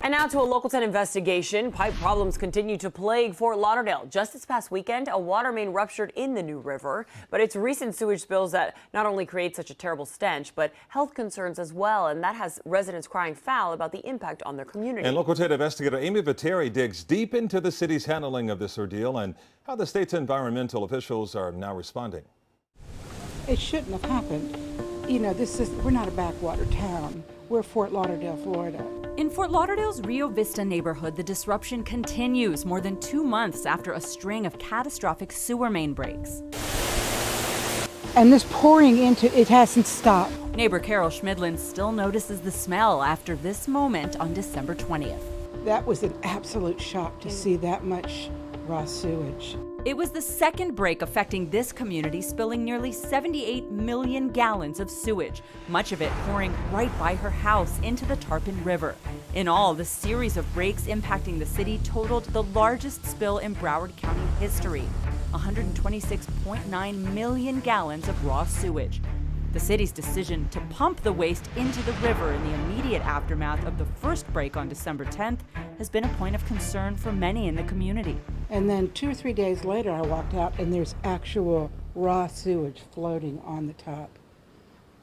And now to a Local 10 investigation. Pipe problems continue to plague Fort Lauderdale. Just this past weekend, a water main ruptured in the New River. But it's recent sewage spills that not only create such a terrible stench, but health concerns as well. And that has residents crying foul about the impact on their community. And Local 10 investigator Amy Viteri digs deep into the city's handling of this ordeal and how the state's environmental officials are now responding. It shouldn't have happened. You know, we're not a backwater town. We're Fort Lauderdale, Florida. In Fort Lauderdale's Rio Vista neighborhood, the disruption continues more than 2 months after a string of catastrophic sewer main breaks. And this pouring into it hasn't stopped. Neighbor Carol Schmidlin still notices the smell after this moment on December 20th. That was an absolute shock to see that much raw sewage. It was the second break affecting this community, spilling nearly 78 million gallons of sewage, much of it pouring right by her house into the Tarpon River. In all, the series of breaks impacting the city totaled the largest spill in Broward County history, 126.9 million gallons of raw sewage. The city's decision to pump the waste into the river in the immediate aftermath of the first break on December 10th has been a point of concern for many in the community. And then 2 or 3 days later, I walked out and there's actual raw sewage floating on the top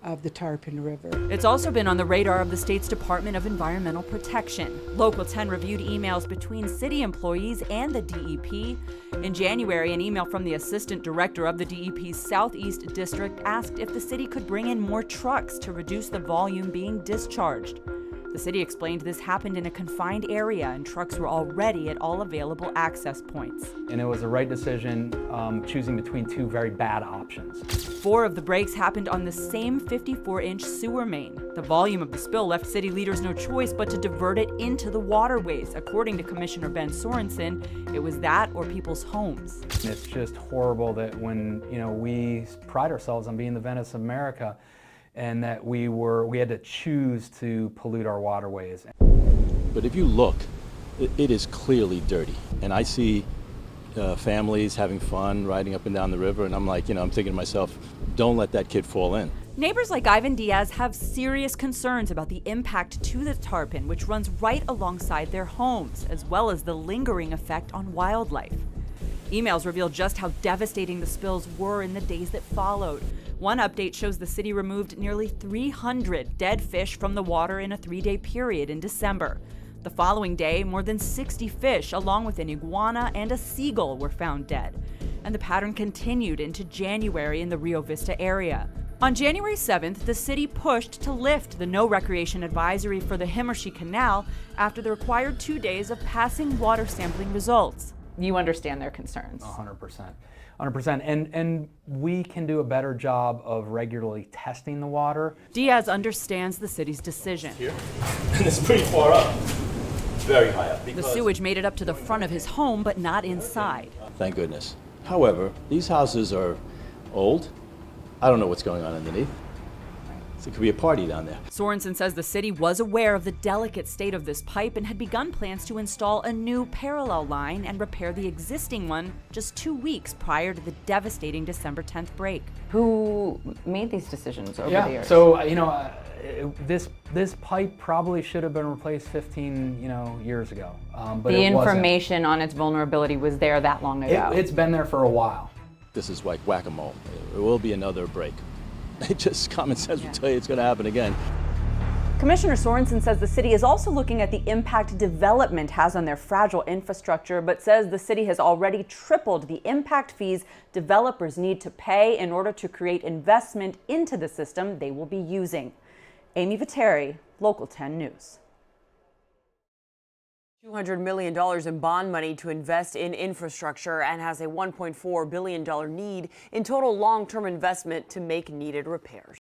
of the Tarpon River. It's also been on the radar of the state's Department of Environmental Protection. Local 10 reviewed emails between city employees and the DEP. In January, an email from the assistant director of the DEP's Southeast District asked if the city could bring in more trucks to reduce the volume being discharged. The city explained this happened in a confined area and trucks were already at all available access points. And it was the right decision, choosing between two very bad options. 4 of the breaks happened on the same 54-inch sewer main. The volume of the spill left city leaders no choice but to divert it into the waterways. According to Commissioner Ben Sorensen, it was that or people's homes. And it's just horrible that when, we pride ourselves on being the Venice of America, and that we had to choose to pollute our waterways. But if you look, it is clearly dirty. And I see families having fun riding up and down the river, and I'm like, I'm thinking to myself, don't let that kid fall in. Neighbors like Ivan Diaz have serious concerns about the impact to the Tarpon, which runs right alongside their homes, as well as the lingering effect on wildlife. Emails reveal just how devastating the spills were in the days that followed. One update shows the city removed nearly 300 dead fish from the water in a 3-day period in December. The following day, more than 60 fish, along with an iguana and a seagull, were found dead. And the pattern continued into January in the Rio Vista area. On January 7th, the city pushed to lift the no recreation advisory for the Himmershey Canal after the required 2 days of passing water sampling results. You understand their concerns. 100%. 100%. And we can do a better job of regularly testing the water. Diaz understands the city's decision. Here, and it's pretty far up, very high up. The sewage made it up to the front of his home, but not inside. Thank goodness. However, these houses are old. I don't know what's going on underneath. So it could be a party down there. Sorensen says the city was aware of the delicate state of this pipe and had begun plans to install a new parallel line and repair the existing one just 2 weeks prior to the devastating December 10th break. Who made these decisions over the years? So, this pipe probably should have been replaced 15, years ago. But the information on its vulnerability was there that long ago. It's been there for a while. This is like whack-a-mole. It will be another break. It just common sense will tell you it's going to happen again. Commissioner Sorensen says the city is also looking at the impact development has on their fragile infrastructure, but says the city has already tripled the impact fees developers need to pay in order to create investment into the system they will be using. Amy Viteri, Local 10 News. $200 million in bond money to invest in infrastructure and has a $1.4 billion need in total long-term investment to make needed repairs.